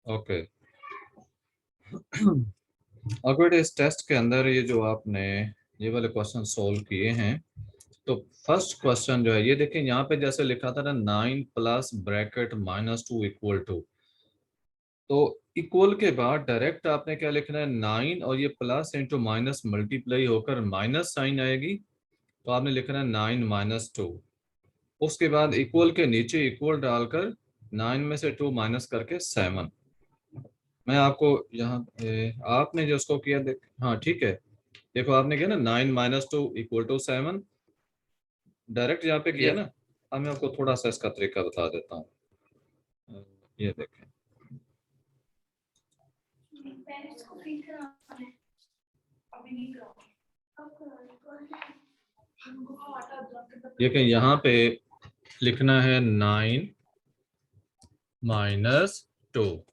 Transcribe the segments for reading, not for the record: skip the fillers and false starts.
Okay. अगर इस test के अंदर ये जो आपने ये वाले क्वेश्चन सॉल्व किए हैं, तो फर्स्ट क्वेश्चन जो है ये देखें, यहाँ पे जैसे लिखा था ना 9 प्लस ब्रैकेट -2 इक्वल टू, तो इक्वल के बाद डायरेक्ट आपने क्या लिखना है, 9 और ये प्लस इंटू माइनस मल्टीप्लाई होकर माइनस साइन आएगी, तो आपने लिखना है 9 - 2। उसके बाद इक्वल के नीचे इक्वल डालकर 9 में से 2 माइनस करके 7। मैं आपको यहाँ आपने जो उसको किया देख, हाँ ठीक है, देखो आपने किया ना 9 - 2 = 7, डायरेक्ट यहाँ पे किया यस। ना। अब मैं आपको थोड़ा सा इसका तरीका बता देता हूँ। ये देखें, देखिए यहाँ पे लिखना है 9 - 2,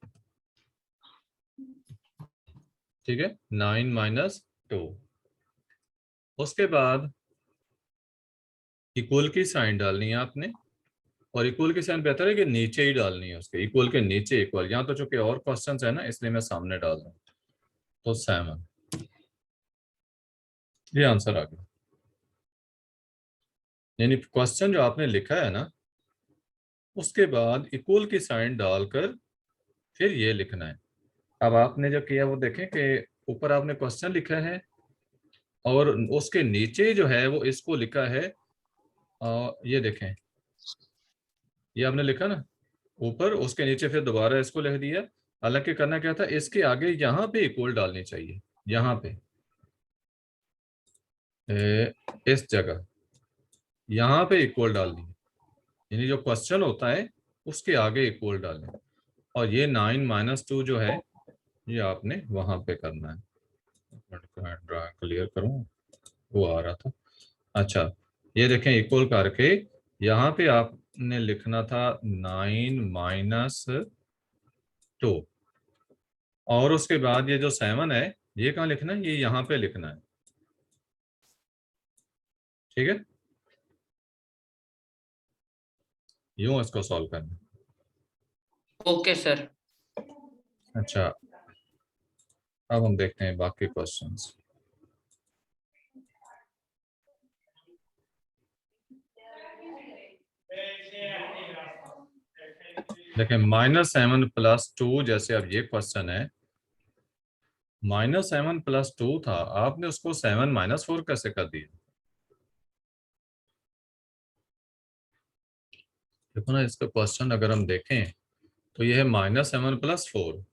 ठीक है, 9 - 2। उसके बाद इक्वल की साइन डालनी है आपने, और इक्वल की साइन बेहतर है कि नीचे ही डालनी है, उसके इक्वल के नीचे इक्वल। यहाँ तो चूंकि और क्वेश्चंस है ना, इसलिए मैं सामने डाल रहा हूँ। तो 7, ये आंसर आ गया। यानी क्वेश्चन जो आपने लिखा है ना, उसके बाद इक्वल की साइन डालकर फिर ये लिखना है। अब आपने जो किया वो देखें कि ऊपर आपने क्वेश्चन लिखा है और उसके नीचे जो है वो इसको लिखा है। ये देखें, ये आपने लिखा ना ऊपर, उसके नीचे फिर दोबारा इसको लिख दिया। हालांकि करना क्या था, इसके आगे यहाँ पे इक्वल डालनी चाहिए, यहाँ पे इस जगह यहाँ पे इक्वल डालनी है। यानी जो क्वेश्चन होता है उसके आगे इक्वल डालना है। और ये 9 - 2 जो है ये आपने वहां पे करना है। क्लियर करूं, वो आ रहा था। अच्छा, ये देखें इक्वल करके यहाँ पे आपने लिखना था 9 - 2, और उसके बाद ये जो 7 है ये कहाँ लिखना है, ये यहाँ पे लिखना है, ठीक है। यूं इसको सॉल्व करना। Okay sir. अच्छा, अब हम देखते हैं बाकी क्वेश्चंस। देखें -7 + 2, जैसे अब ये क्वेश्चन है -7 + 2 था, आपने उसको 7 - 4 कैसे कर दिया। देखो ना, इसका क्वेश्चन अगर हम देखें तो ये है -7 + 4।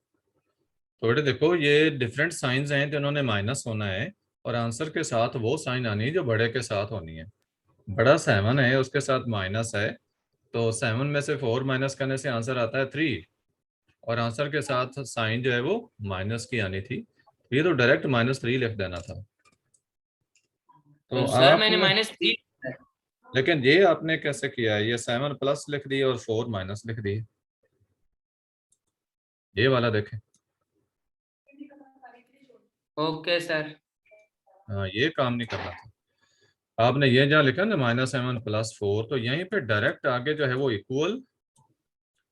तो बेटे देखो, ये डिफरेंट साइंस हैं तो इन्होंने माइनस होना है, और आंसर के साथ वो साइन आनी है जो बड़े के साथ होनी है। बड़ा 7 है, उसके साथ माइनस है, तो 7 में से 4 माइनस करने से आंसर आता है 3, और आंसर के साथ साइन जो है वो माइनस की आनी थी। ये तो डायरेक्ट -3 लिख देना था। तो सर मैंने आपने, -3। लेकिन ये आपने कैसे किया है, ये 7 प्लस लिख दिए और 4 माइनस लिख दिए। ये वाला देखें। Okay sir. हाँ, ये काम नहीं करना था। आपने ये जहाँ लिखा ना -7 + 4, तो यहीं पे डायरेक्ट आगे जो है वो इक्वल,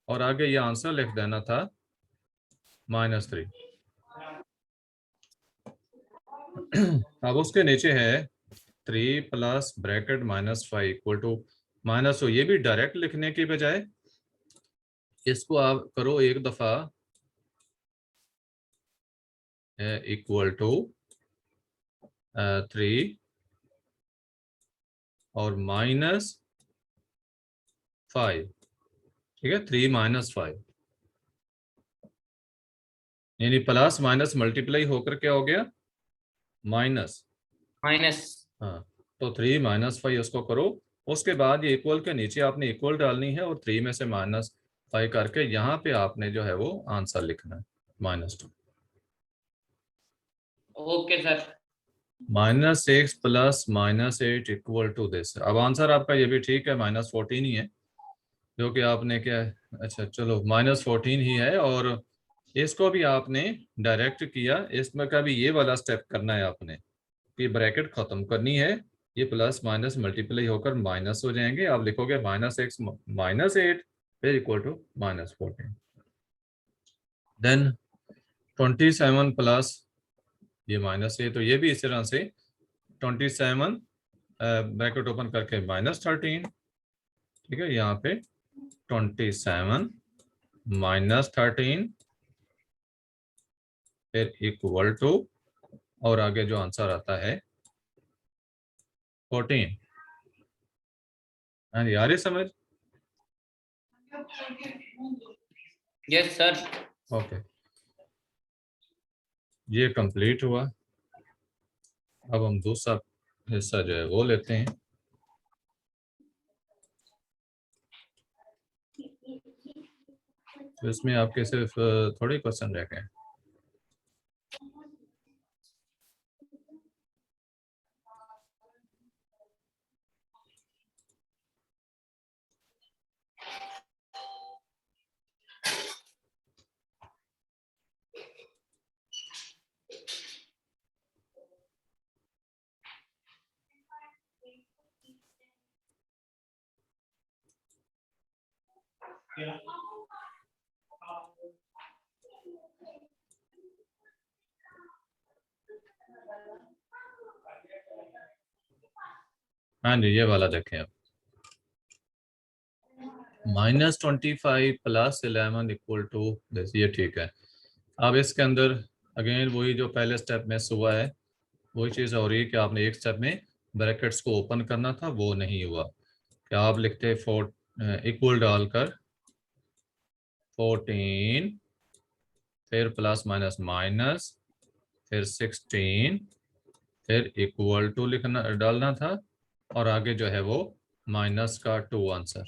और आगे ये आंसर लिख देना था -3। अब उसके नीचे है 3 प्लस ब्रैकेट -5 इक्वल टू -2। ये भी डायरेक्ट लिखने की बजाय इसको आप करो एक दफा इक्वल टू 3 और -5, ठीक है, 3 - 5, यानी प्लस माइनस मल्टीप्लाई होकर क्या हो गया, माइनस। माइनस। हाँ, तो 3 - 5 उसको करो। उसके बाद ये इक्वल के नीचे आपने इक्वल डालनी है, और 3 में से -5 करके यहाँ पे आपने जो है वो आंसर लिखना है -2। Okay sir. -6 plus -8 equal to this. अब आंसर आपका ये भी ठीक है, -14 ही है, जो कि आपने क्या है, अच्छा चलो -14 ही है। और इसको भी आपने डायरेक्ट किया, इसमें का भी ये वाला स्टेप करना है आपने, कि ब्रैकेट खत्म करनी है, ये प्लस माइनस मल्टीप्लाई होकर माइनस हो जाएंगे। आप लिखोगे -6 - 8 फिर इक्वल टू -14। देन 27 प्लस ये माइनस है, तो ये भी इस तरह से 27 ब्रैकेट ओपन करके -13, ठीक है। यहाँ पे 27 -13 फिर इक्वल टू, और आगे जो आंसर आता है 14। हाँ यार, ये समझ। Yes sir. ओके, ये कंप्लीट हुआ। अब हम दूसरा हिस्सा जो है वो लेते हैं। तो इसमें आपके सिर्फ थोड़े क्वेश्चन रह गए। हाँ जी, ये वाला देखें अब। -25 + 11 इक्वल टू दिस, ये ठीक है। अब इसके अंदर अगेन वही जो पहले स्टेप मिस हुआ है, वही चीज़ हो रही है कि आपने एक स्टेप में ब्रैकेट्स को ओपन करना था, वो नहीं हुआ। क्या आप लिखते 4 इक्वल डालकर 14 फिर प्लस माइनस माइनस फिर 16 फिर इक्वल टू लिखना डालना था, और आगे जो है वो माइनस का 2 आंसर।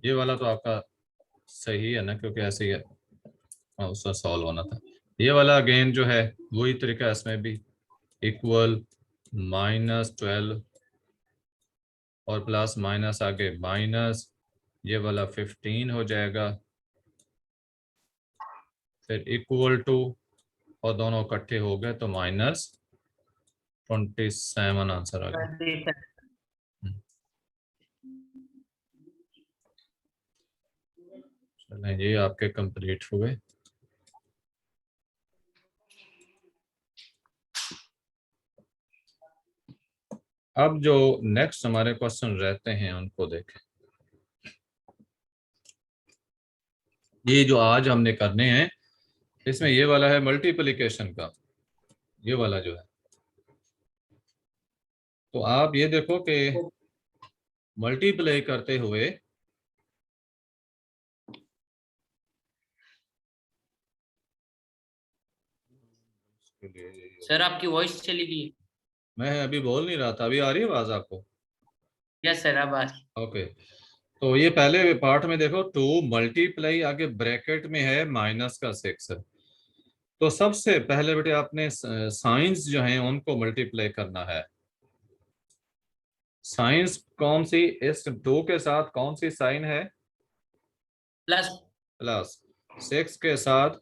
ये वाला तो आपका सही है ना, क्योंकि ऐसे ही है, उसका सॉल्व होना था। ये वाला अगेन जो है वही तरीका है, इसमें भी इक्वल -12 और प्लस माइनस आगे माइनस, ये वाला 15 हो जाएगा, फिर इक्वल टू, और दोनों इकट्ठे हो गए तो -27 आंसर आ गया। चलें, ये आपके कंप्लीट हुए। अब जो नेक्स्ट हमारे क्वेश्चन रहते हैं उनको देखें। ये जो आज हमने करने हैं, इसमें ये वाला है मल्टीप्लिकेशन का, ये वाला जो है। तो आप ये देखो कि मल्टीप्लाई करते हुए सर आपकी वॉइस चली गई। मैं अभी बोल नहीं रहा था, अभी आ रही है आवाज आपको? यस सर, अब आ। ओके, तो ये पहले पार्ट में देखो, 2 मल्टीप्लाई आगे ब्रैकेट में है -6 है। तो सबसे पहले बेटे आपने साइंस जो हैं उनको मल्टीप्लाई करना है। साइंस कौन सी, इस 2 के साथ कौन सी साइन है? प्लस। प्लस। 6 के साथ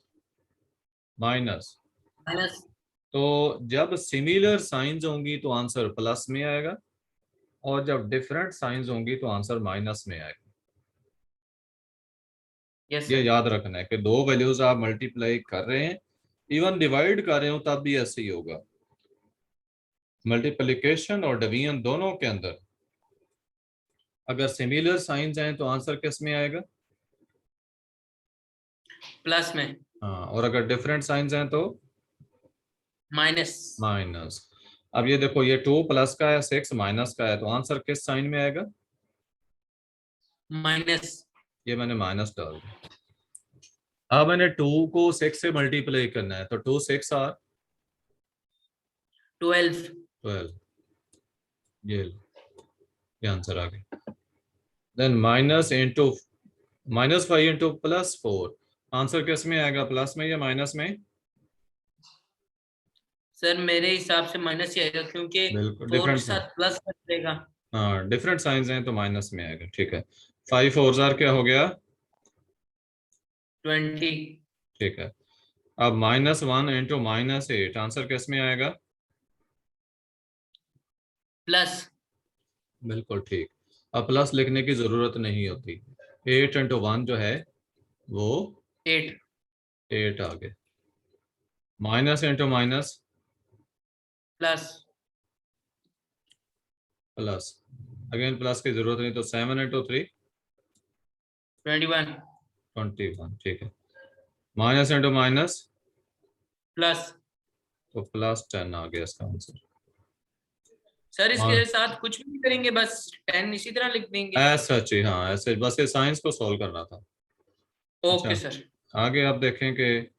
माइनस। माइनस। तो जब सिमिलर साइंस होंगी तो आंसर प्लस में आएगा, और जब डिफरेंट साइंस होंगी तो आंसर माइनस में आएगा। यस ये सर। याद रखना है कि 2 वैल्यूज आप मल्टीप्लाई कर रहे हैं, इवन डिवाइड कर रहे हो तब भी ऐसे ही होगा। मल्टीप्लिकेशन और डिवीजन दोनों के अंदर अगर सिमिलर साइंस हैं तो आंसर किस में आएगा? प्लस में। हाँ, और अगर डिफरेंट साइंस हैं तो माइनस। माइनस। अब ये देखो, ये 2 प्लस का है, 6 माइनस का है, तो आंसर किस साइन में आएगा? माइनस। ये मैंने माइनस डाल दिया। अब मैंने 2 को 6 से मल्टीप्लाई करना है, तो 2 6 आर 12। 12, ये आंसर आ गया। देन -5 इंटू +4, आंसर किस में आएगा, प्लस में या माइनस में? सर मेरे हिसाब से माइनस ही आएगा, क्योंकि बिल्कुल 4 के डिफरेंट है। साथ प्लस कर देगा। हाँ, डिफरेंट साइंस हैं तो माइनस में आएगा, ठीक है। 5 4 जार क्या हो गया? 20। ठीक है। अब -1 इंटू -8, आंसर किस में आएगा? प्लस। बिल्कुल ठीक। अब प्लस लिखने की जरूरत नहीं होती, 8 इंटू 1 जो है वो 8 8 आ गए। Minus into minus plus plus, again plus की जरूरत नहीं, तो 7 इंटू 3 21 21, ठीक है। Minus into minus plus. तो प्लस 10 आ गया इसका आंसर। सर हाँ इसके साथ कुछ भी नहीं करेंगे, बस 10 इसी तरह लिख देंगे। ऐसा चाहिए, हाँ ऐसे, बस ये साइंस को सॉल्व करना था। ओके अच्छा, सर। आगे आप देखें कि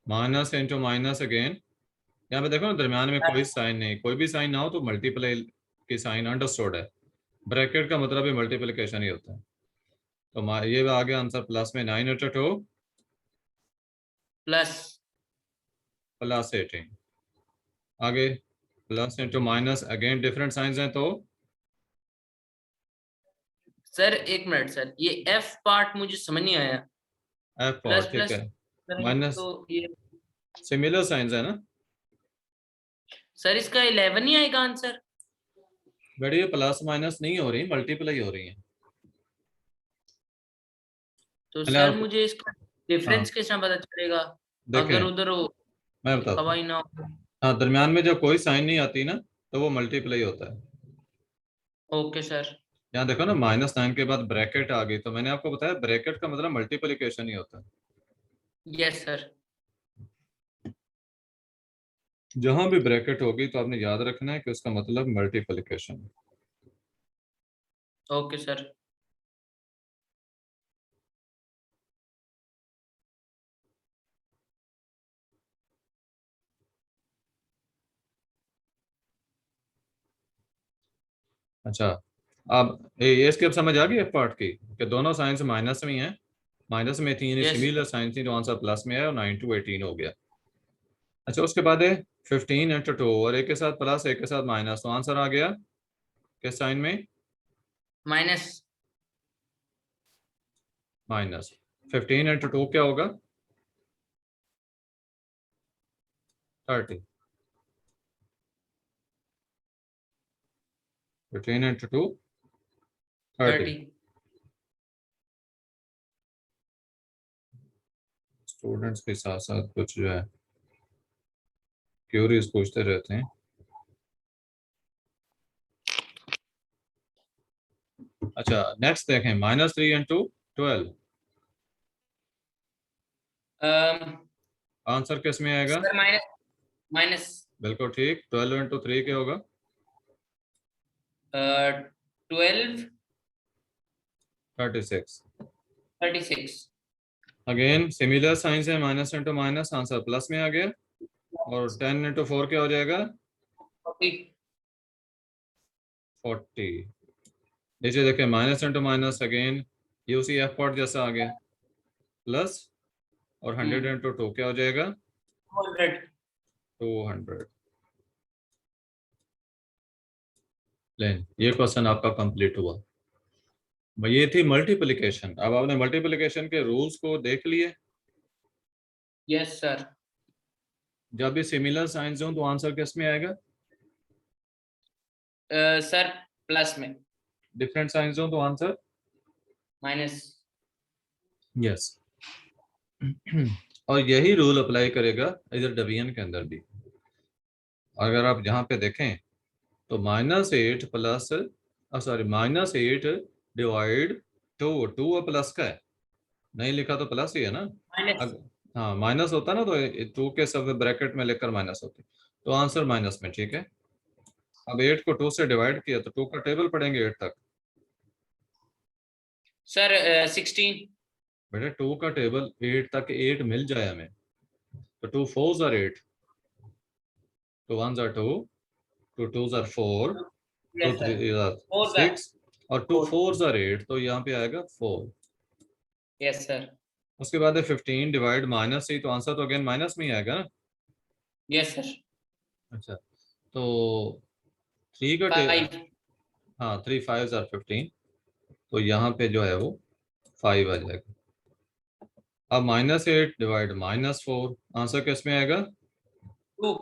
माइनस इंटू माइनस अगेन, यहाँ पे देखो ना दरम्यान में कोई साइन नहीं, कोई भी साइन ना हो तो मल्टीप्लाई की साइन अंडरस्टूड है। ब्रैकेट का मतलब ही मल्टीप्लिकेशन ही होता है। तो ये आ गया आंसर प्लस में 9 इंटू 2 प्लस प्लस 18। आगे plus into minus again different science हैं, तो सर एक मिनट सर, ये एफ पार्ट मुझे समझ नहीं आया। एफ प्लस और ठीक प्लस है, करेंगे माइनस तो ये। सिमिलर साइंस है ना सर इसका 11 ही आएगा आंसर। बेटा, ये प्लस माइनस नहीं हो रही, मल्टीप्लाई हो रही है। तो पहले सर आप, मुझे इसका हाँ डिफरेंस कैसे पता चलेगा अगर देखें उधर हो मैं लिखा बताता हुआ हूँ। ही ना हो? हाँ दरम्यान में जब कोई साइन नहीं आती ना तो वो मल्टीप्लाई होता है। Okay sir. यहाँ देखो ना -9 के बाद ब्रैकेट आ गई, तो मैंने आपको बताया ब्रैकेट का मतलब मल्टीप्लिकेशन ही होता है। Yes sir. जहां भी ब्रैकेट होगी तो आपने याद रखना है कि उसका मतलब मल्टीप्लिकेशन है। Okay sir. अच्छा, अब ये इसके अब समझ आ गई एक पार्ट की कि दोनों साइंस माइनस में ही हैं, माइनस में थी यानी यस सिमिलर साइंस थी, तो आंसर प्लस में है और 9 टू 18 हो गया। अच्छा, उसके बाद है 15 इंटू 2, और एक के साथ प्लस एक के साथ माइनस, तो आंसर आ गया किस साइन में? Minus minus. 15 इंटू 2 क्या होगा? 30। 15 इंटू 2 30। 30। स्टूडेंट्स के साथ साथ कुछ जो है क्यूरीज पूछते रहते हैं। अच्छा नेक्स्ट देखें, -3 इंटू 12, आंसर किस में आएगा? सर माइनस माइनस बिल्कुल ठीक, 12 इंटू 3 क्या होगा? 12 36। 36। अगेन सिमिलर साइंस है, minus into minus, answer plus में आ गया। और 10 इंटू 4 क्या हो जाएगा? 40। 40। नीचे देखें माइनस इंटू माइनस अगेन ये उसी एफ पार्ट जैसा आ गया, प्लस, और 100 इंटू 2 क्या हो जाएगा? 200। 200। लेन ये क्वेश्चन आपका कंप्लीट हुआ। ये थी मल्टीप्लिकेशन। अब आपने मल्टीप्लिकेशन के रूल्स को देख लिए। Yes sir. जब भी सिमिलर साइंस हो तो आंसर किस में आएगा? सर प्लस में। डिफरेंट साइंस हो तो आंसर माइनस। यस। और यही रूल अप्लाई करेगा इधर डिवीजन के अंदर भी। अगर आप यहाँ पे देखें तो -8 प्लस, सॉरी -8 डिवाइड 2, 2 प्लस का है, नहीं लिखा तो प्लस ही है ना। माइनस। हाँ माइनस होता ना तो 2 के सब ब्रैकेट में लिखकर माइनस होती, तो आंसर माइनस में, ठीक है। अब 8 को 2 से डिवाइड किया तो 2 का टेबल पढ़ेंगे 8 तक। सर 16। बेटा 2 का टेबल 8 तक, 8 मिल जाए हमें, तो 2 4s are 8, 2 1s are 2, 2 2s are 4, 2 yes sir. 3s are 4 sir. 6, और 2 4s are 8, तो यहाँ पे आएगा 4। Yes sir. उसके बाद है 15 डिवाइड माइनस से, तो आंसर तो अगेन माइनस में ही आएगा ना। Yes sir. अच्छा, तो 3 का 5। हाँ 3 5s are 15, तो यहाँ पे जो है वो 5 आ जाएगा। अब -8 डिवाइड -4, आंसर किस में आएगा? 2।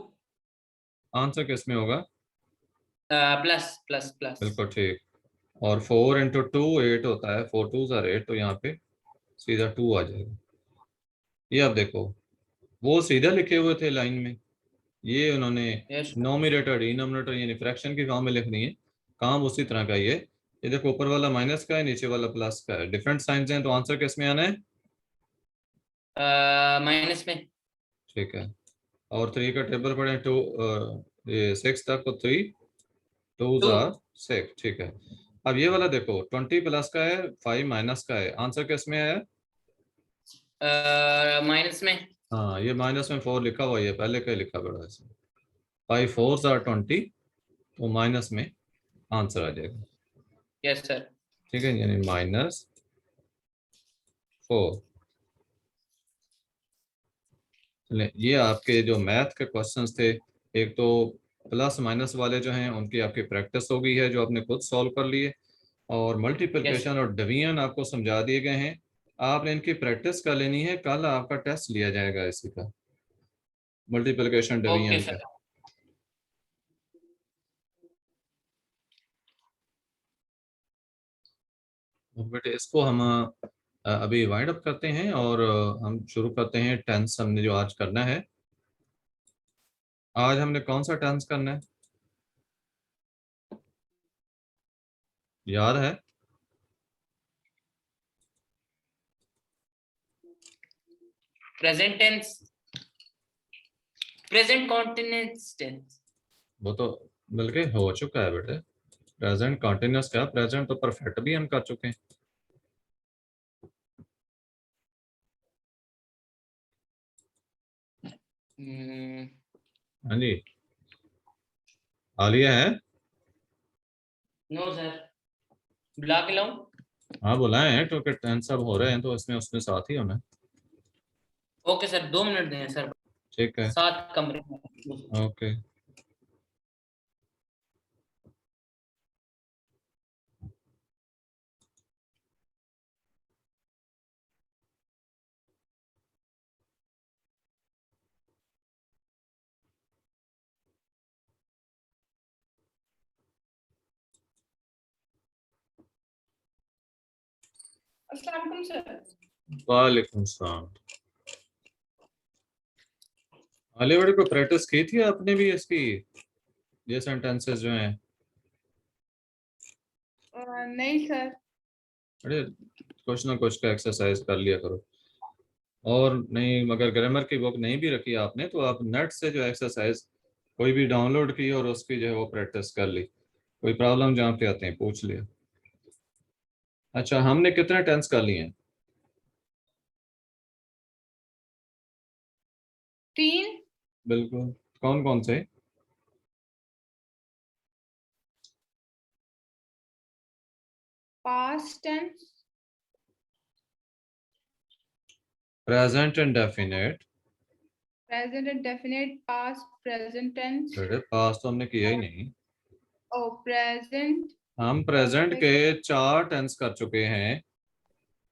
आंसर किस में होगा? Plus plus plus. बिल्कुल ठीक। और 4 इंटू 2 8 होता है, 4 2 ज़ार 8, तो यहाँ पे सीधा 2 आ जाएगा। ये आप देखो, वो सीधा लिखे हुए थे लाइन में, ये उन्होंने यस नोमिनेटर डिनोमिनेटर यानी फ्रैक्शन की फॉर्म में लिख दिए। काम उसी तरह का ये देखो, ऊपर वाला माइनस का है, नीचे वाला प्लस का है, डिफरेंट साइंस हैं, तो आंसर किस में आना है? माइनस में। ठीक है। और 3 का टेबल पढ़े, टू ये 6 तक, तो 3 2 टू ज़ार 6, ठीक है। अब ये वाला देखो, 20 प्लस का है, 5 माइनस का है, आंसर किस में है? माइनस में। हाँ, ये माइनस में 4 लिखा हुआ है, पहले का ही लिखा पड़ा है इसमें। 5 4 ज़ार 20, तो माइनस में आंसर आ जाएगा। Yes sir. ठीक है, यानी -4। चलिए, ये आपके जो मैथ के क्वेश्चंस थे, एक तो प्लस माइनस वाले जो हैं उनकी आपकी प्रैक्टिस हो गई है, जो आपने खुद सॉल्व कर लिए, और यस मल्टीप्लिकेशन और डिवीजन आपको समझा दिए गए हैं। आपने इनकी प्रैक्टिस कर लेनी है, कल आपका टेस्ट लिया जाएगा इसी का, मल्टीप्लिकेशन ओके डिवीजन सर। का। और बेटे इसको हम अभी वाइंड अप करते हैं, और हम शुरू करते हैं टेंस, हमने जो आज करना है। आज हमने कौन सा टेंस करना है, याद है? Present tense, present continuous tense. वो तो बल्कि हो चुका है बेटे। प्रेजेंट कॉन्टिन्यूस का, प्रेजेंट तो परफेक्ट भी हम कर चुके हैं। हाँ जी, आलिया है। नो सर, बुला के लाऊं? हाँ बुलाए हैं, क्योंकि टेंस सब हो रहे हैं, तो इसमें उसमें साथ ही होना है। ओके सर, 2 मिनट दें सर। ठीक है। 7 कमरे में। ओके। अस्सलाम वालेकुम सर। वालेकुम सलाम। आलिया बेटे को प्रैक्टिस की थी आपने भी इसकी, ये सेंटेंसेस जो हैं? नहीं सर। अरे कुछ ना कुछ का एक्सरसाइज कर लिया करो। और नहीं, मगर ग्रामर की बुक नहीं भी रखी आपने, तो आप नेट से जो एक्सरसाइज कोई भी डाउनलोड की और उसकी जो है वो प्रैक्टिस कर ली। कोई प्रॉब्लम जहाँ पे आते हैं पूछ लिया। अच्छा, हमने कितने टेंस कर लिए हैं? 3। बिल्कुल। कौन कौन से? Past tense, present and definite. Present and definite, past present tense, बेटे पास तो हमने किया ही नहीं। ओ प्रेजेंट हम प्रेजेंट के परफेक्ट। 4 टेंस कर चुके हैं।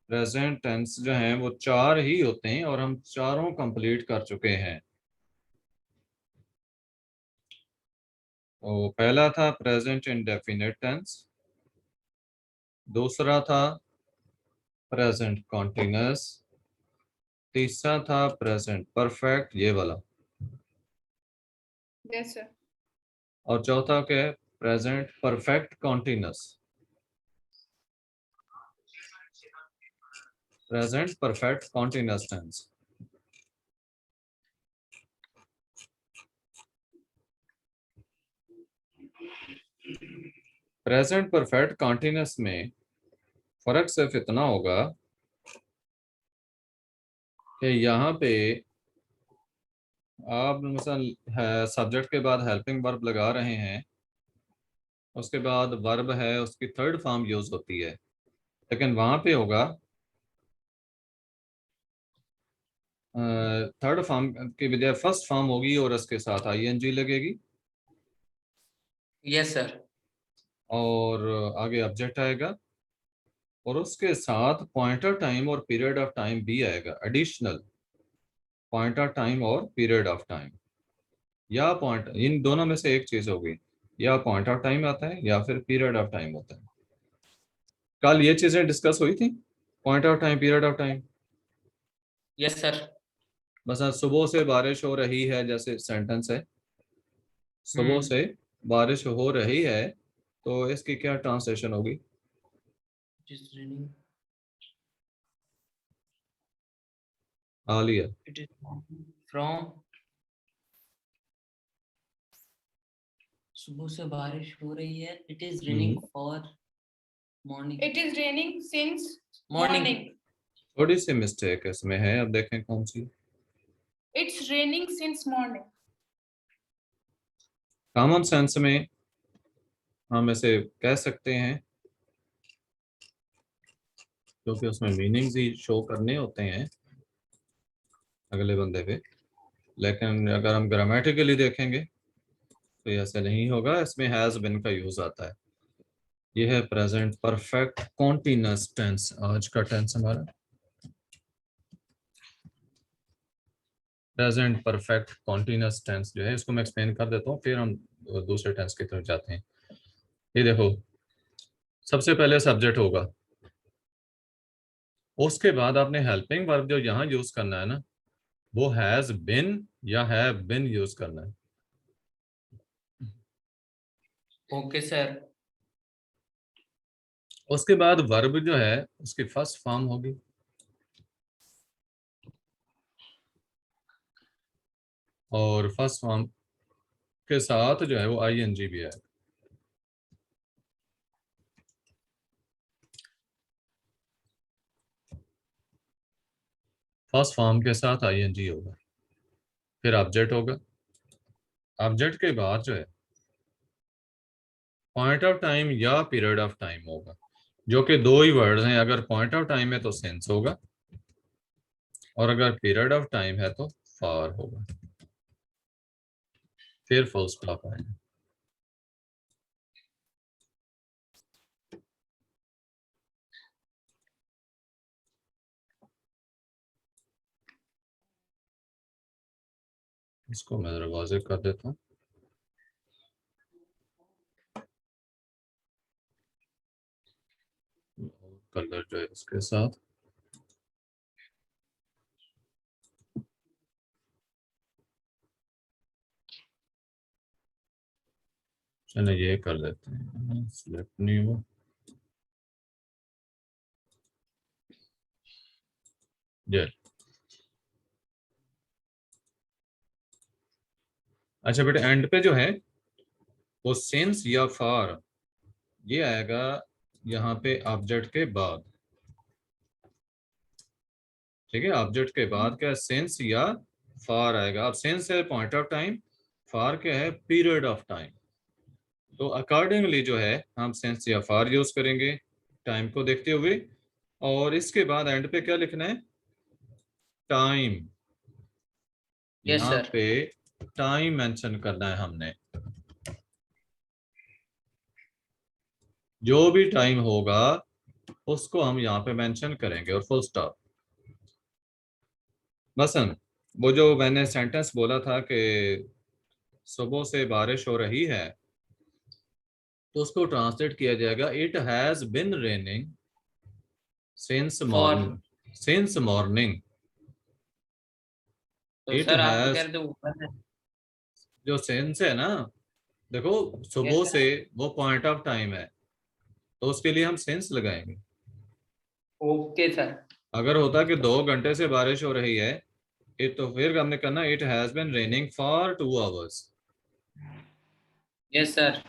प्रेजेंट टेंस जो हैं वो 4 ही होते हैं, और हम चारों कंप्लीट कर चुके हैं। तो पहला था प्रेजेंट इंडेफिनिट टेंस, दूसरा था प्रेजेंट कॉन्टिन्यूअस, तीसरा था प्रेजेंट परफेक्ट, ये वाला, यस सर। और चौथा क्या है? Present perfect continuous. Present perfect continuous tense. Present perfect continuous में फर्क सिर्फ इतना होगा कि यहाँ पे आप मिसल सब्जेक्ट के बाद हेल्पिंग वर्ब लगा रहे हैं, उसके बाद वर्ब है, उसकी थर्ड फॉर्म यूज होती है, लेकिन वहां पे होगा थर्ड फॉर्म की बजाय फर्स्ट फॉर्म होगी, और उसके साथ आईएनजी लगेगी, यस सर। और आगे ऑब्जेक्ट आएगा, और उसके साथ पॉइंटर टाइम और पीरियड ऑफ टाइम भी आएगा, एडिशनल पॉइंटर टाइम और पीरियड ऑफ टाइम, या पॉइंट, इन दोनों में से एक चीज होगी, या पॉइंट ऑफ टाइम आता है या फिर पीरियड ऑफ टाइम होता है। कल ये चीजें डिस्कस हुई थी, point of time, period of time. Yes sir. बस आज सुबह से बारिश हो रही है जैसे सेंटेंस है, सुबह से बारिश हो रही है, तो इसकी क्या ट्रांसलेशन होगी? It is raining. Alia. It is from सुबह से बारिश हो रही है। It is raining for morning. It is raining since Morning. morning. थोड़ी सी मिस्टेक इसमें है, अब देखें कौन सी। It's raining since morning. Common sense में हम इसे कह सकते हैं, क्योंकि उसमें मीनिंग्स ही शो करने होते हैं अगले बंदे पे। लेकिन अगर हम ग्रामेटिकली देखेंगे तो ऐसे नहीं होगा, इसमें हैज बिन का यूज आता है। यह है प्रेजेंट परफेक्ट कॉन्टिन्यूअस टेंस, आज का टेंस हमारा प्रेजेंट परफेक्ट कॉन्टिन्यूअस टेंस जो है, इसको मैं एक्सप्लेन कर देता हूँ, फिर हम दूसरे टेंस की तरफ जाते हैं। ये देखो, सबसे पहले सब्जेक्ट होगा, उसके बाद आपने हेल्पिंग वर्ब जो यहाँ यूज करना है ना, वो हैज बिन या हैव बिन यूज करना है। Okay sir. उसके बाद वर्ब जो है उसकी फर्स्ट फॉर्म होगी, और फर्स्ट फॉर्म के साथ जो है वो आईएनजी भी है। फर्स्ट फॉर्म के साथ आईएनजी होगा, फिर ऑब्जेक्ट होगा। ऑब्जेक्ट के बाद जो है पॉइंट ऑफ टाइम या पीरियड ऑफ टाइम होगा, जो कि दो ही वर्ड्स हैं। अगर पॉइंट ऑफ टाइम है तो सेंस होगा, और अगर पीरियड ऑफ टाइम है तो फार होगा, फिर फुल स्टॉप आएगा। इसको मैं जरा वाज़ेह कर देता हूँ। कलर जो है उसके साथ चलो ये कर लेते हैं, सिलेक्ट नहीं हुआ। ये अच्छा बेटे, एंड पे जो है वो सेंस या फार ये आएगा यहाँ पे ऑब्जेक्ट के बाद। ठीक है, ऑब्जेक्ट के बाद क्या, सेंस या फार आएगा। अब सेंस है पॉइंट ऑफ टाइम, फार क्या है, पीरियड ऑफ टाइम। तो अकॉर्डिंगली जो है हम सेंस या फार यूज करेंगे टाइम को देखते हुए, और इसके बाद एंड पे क्या लिखना है, टाइम। यस यहाँ सर। पे टाइम मेंशन करना है हमने, जो भी टाइम होगा उसको हम यहाँ पे मेंशन करेंगे, और फुल स्टॉप। मसलन वो जो मैंने सेंटेंस बोला था कि सुबह से बारिश हो रही है, तो उसको ट्रांसलेट किया जाएगा, it has been raining since for. Morning. Since morning तो इट सर आप तो कह हैज, रहे थे ऊपर है। जो सेंस है ना, देखो यस सुबह से सर। वो पॉइंट ऑफ टाइम है, तो उसके लिए हम सेंस लगाएंगे। Okay sir. अगर होता कि 2 घंटे से बारिश हो रही है, तो फिर हमने करना it has been raining for 2 hours. Yes sir.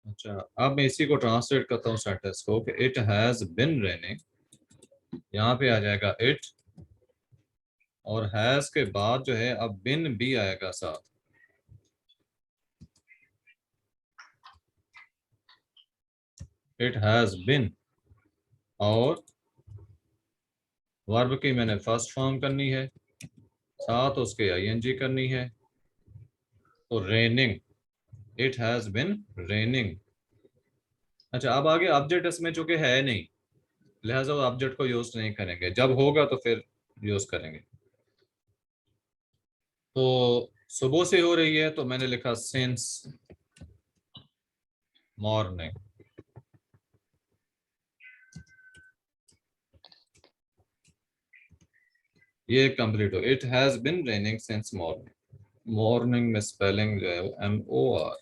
अच्छा, अब मैं इसी को ट्रांसलेट करता हूँ सेंटेंस को, कि इट हैज बिन रेनिंग, यहाँ पे आ जाएगा इट, और हैज के बाद जो है अब बिन भी आएगा साथ। इट हैज बिन, और वर्ब की मैंने फर्स्ट फॉर्म करनी है, साथ उसके आईएनजी करनी है, तो raining, it has been raining. अच्छा, अब आगे ऑब्जेक्ट इसमें चूंकि है नहीं, लिहाजा ऑब्जेक्ट को यूज नहीं करेंगे, जब होगा तो फिर यूज करेंगे। तो सुबह से हो रही है तो मैंने लिखा सिंस मॉर्निंग। ये कंप्लीट हो, it has been raining since morning, morning में स्पेलिंग जो है MOR।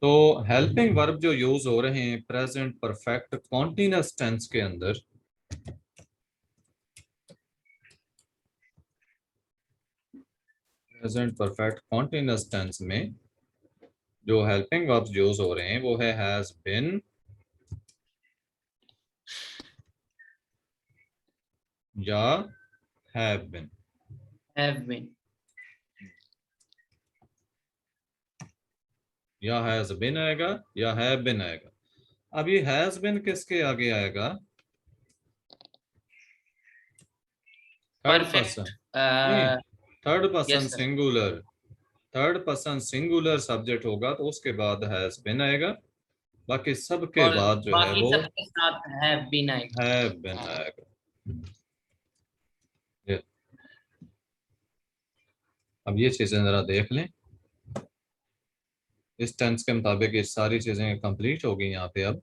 तो हेल्पिंग वर्ब जो यूज हो रहे हैं प्रेजेंट परफेक्ट कॉन्टिन्यूअस टेंस के अंदर, प्रेजेंट परफेक्ट कॉन्टिन्यूअस टेंस में जो हेल्पिंग वर्ब्स यूज हो रहे हैं वो है हैज बिन या हैव बिन। have been, या हैज बिन आएगा या हैव बिन आएगा। अब ये हैज बिन किसके आगे आएगा? थर्ड perfect, पर्सन नहीं, third person yes sir, singular, third person singular subject होगा तो उसके बाद हैज बिन आएगा, बाकी सब के और बाद जो है बाकी वो सबके साथ have been आएगा। हैव बिन आएगा। ये- अब ये चीजें जरा देख लें, इस टेंस के मुताबिक ये सारी चीजें कंप्लीट हो गई यहाँ पे। अब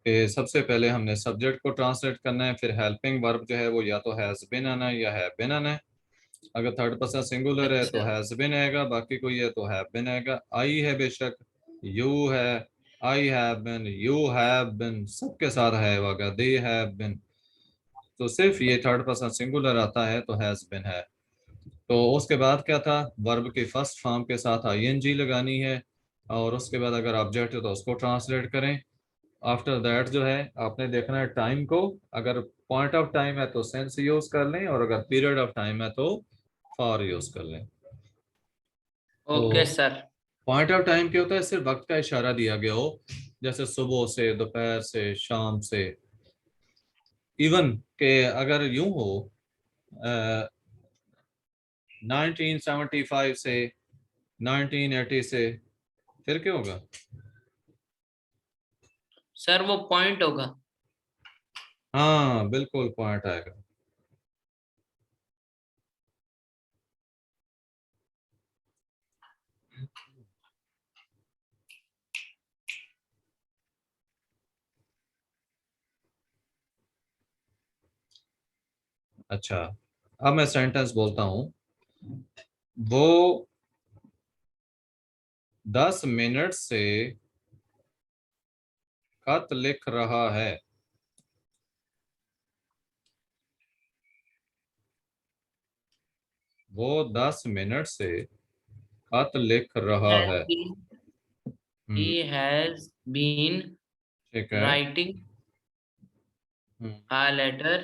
कि सबसे पहले हमने सब्जेक्ट को ट्रांसलेट करना है, फिर हेल्पिंग वर्ब जो है वो या तो हैज बिन आना है या हैव बिन आना है। अगर थर्ड पर्सन सिंगुलर है तो अच्छा, हैज बिन आएगा, बाकी कोई है तो हैव बिन आएगा। आई है बेशक, यू है, I have been, you have been, सबके साथ है होगा, दे हैव बिन। तो सिर्फ ये थर्ड पर्सन सिंगुलर आता है तो हैज बिन है। तो उसके बाद क्या था, वर्ब की फर्स्ट फॉर्म के साथ ING लगानी है, और उसके बाद अगर ऑब्जेक्ट है तो उसको ट्रांसलेट करें। आफ्टर दैट जो है आपने देखना है टाइम को, अगर पॉइंट ऑफ टाइम है तो सेंस यूज कर लें, और अगर पीरियड ऑफ टाइम है तो फॉर यूज कर लें। ओके तो सर, पॉइंट ऑफ टाइम क्या होता है, सिर्फ वक्त का इशारा दिया गया हो, जैसे सुबह से, दोपहर से, शाम से। इवन के अगर यूं हो 1975 से, 1980 से, फिर क्या होगा? सर वो पॉइंट होगा। हाँ बिल्कुल पॉइंट आएगा। अच्छा, अब मैं सेंटेंस बोलता हूँ। वो 10 मिनट से खत लिख रहा है। वो 10 मिनट से खत लिख रहा Has है। been, hmm, he has been ठीक है। writing hmm, a letter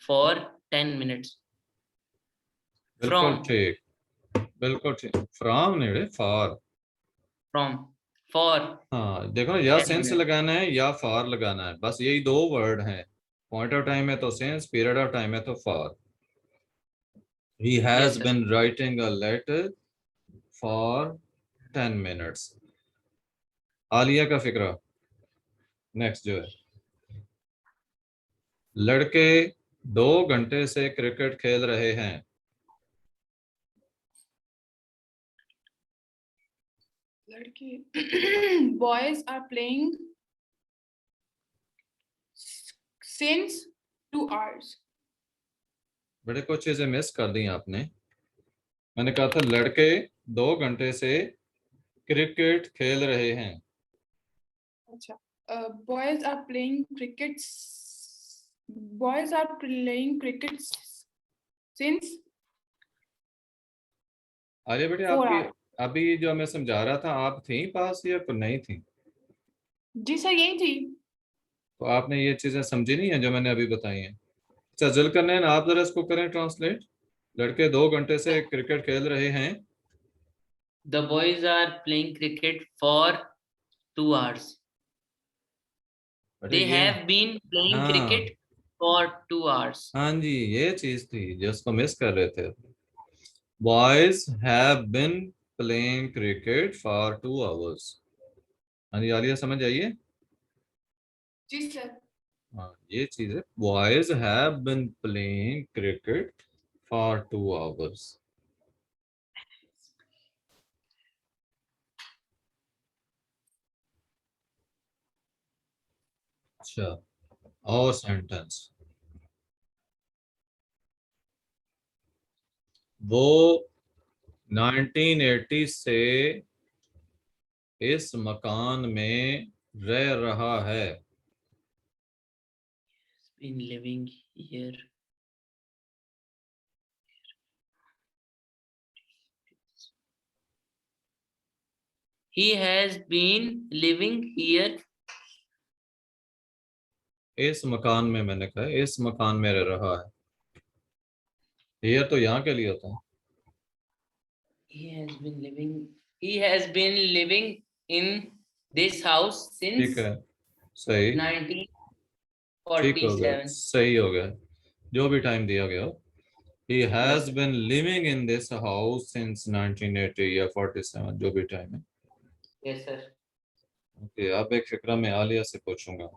for 10 minutes बिल्कुल from ठीक, बिल्कुल ठीक। फ्रॉम नहीं, फॉर। from for हाँ देखो ना, या 10 सेंस minutes। लगाना है या फॉर लगाना है, बस यही दो वर्ड हैं। पॉइंट ऑफ टाइम है तो सेंस, पीरियड ऑफ टाइम है तो for. He has Yes sir, been writing a letter for 10 minutes. Alia का फिक्रा नेक्स्ट जो है, लड़के 2 घंटे से क्रिकेट खेल रहे हैं। लड़के boys are playing since 2 hours. बड़े कुछ चीजें मिस कर दी आपने। मैंने कहा था लड़के 2 घंटे से क्रिकेट खेल रहे हैं। अच्छा, boys are playing cricket. Boys are playing cricket since अरे बेटे 4 आपकी, hours. अभी जो मैं समझा रहा था आप थी पास या तो नहीं थी? जी सर यही थी। तो आपने ये चीजें समझी नहीं है जो मैंने अभी बताई हैं? अच्छा जुल्करनैन आप जरा इसको करें ट्रांसलेट। लड़के 2 घंटे से क्रिकेट खेल रहे हैं। the boys are playing cricket for 2 hours। बेटे They ये, have been playing हाँ, cricket for 2 hours। हाँ जी ये चीज थी जिसको मिस कर रहे थे। Boys have been playing cricket for 2 hours. हाँ जी आलिया समझ आइए। जी सर। हाँ ये चीज है, boys have been playing cricket for 2 hours. अच्छा, और सेंटेंस वो 1980 से इस मकान में रह रहा है। Been living here. He has been living here. इस मकान में, मैंने कहा इस मकान में रह रहा है। हियर तो यहाँ के लिए होता है। He has been living. He has been living in this house ठीक since है, सही, ठीक हो गया, 1947. सही हो गया, जो भी टाइम दिया गया हो। He has been living in this house since 1980 या 47, जो भी टाइम है। Yes, sir. ओके, अब एक फिक्रा में आलिया से पूछूंगा।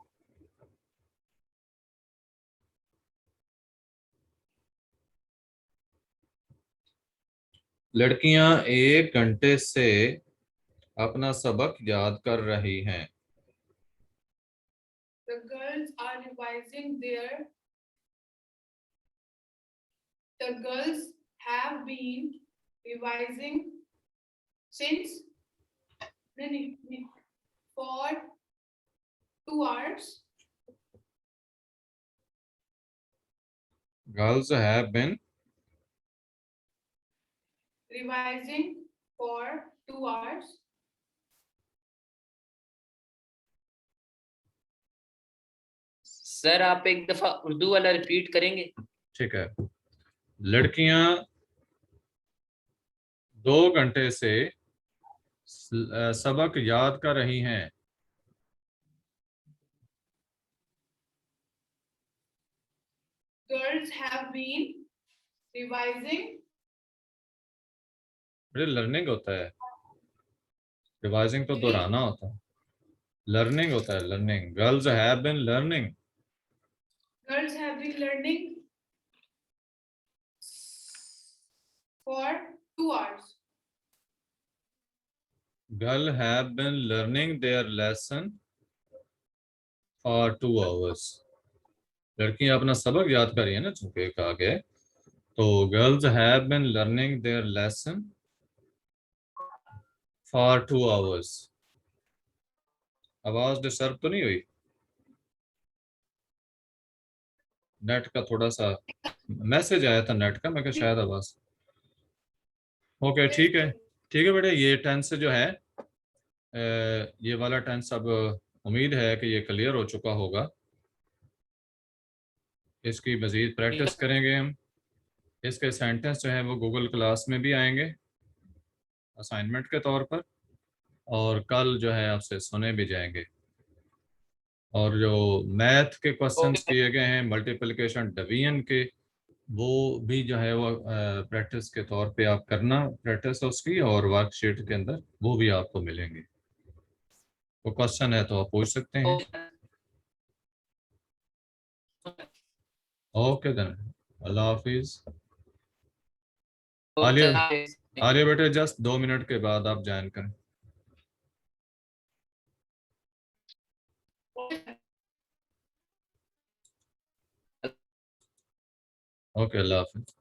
लड़कियां 1 घंटे से अपना सबक याद कर रही हैं। The girls are revising their. The girls have been revising since for 2 hours. Girls have been Revising for 2 hours. Sir आप एक दफा उर्दू वाला रिपीट करेंगे? ठीक है। लड़कियां 2 घंटे से सबक याद कर रही हैं। Girls have been revising. Learning होता है, रिवाइजिंग तो दोहराना होता है। लर्निंग होता है, learning. Girls have been learning. Girls have been learning for 2 hours. Girl have been learning their lesson for 2 hours. लड़कियां अपना सबक याद कर रही है ना, चूंकि कहा गया है। तो girls have been learning their lesson for 2 hours। आवाज डिस्टर्ब तो नहीं हुई? नेट का थोड़ा सा मैसेज आया था नेट का, मैं कहा शायद आवाज। ओके, ठीक है, ठीक है बेटे। ये टेंस जो है, ये वाला टेंस अब उम्मीद है कि ये क्लियर हो चुका होगा। इसकी मज़ीद प्रैक्टिस करेंगे हम। इसके सेंटेंस जो है वो गूगल क्लास में भी आएंगे असाइनमेंट के तौर पर, और कल जो है आपसे सुने भी जाएंगे। और जो मैथ के क्वेश्चंस किए गए हैं मल्टीप्लिकेशन डिवीजन के, वो भी जो है वो प्रैक्टिस के तौर पे आप करना, प्रैक्टिस उसकी, और वर्कशीट के अंदर वो भी आपको मिलेंगे। तो क्वेश्चन है तो आप पूछ सकते हैं। ओके देन, अल्लाह हाफिज। आलिया, आलिया बेटे जस्ट 2 मिनट के बाद आप ज्वाइन करें। ओके, अल्लाह हाफिज।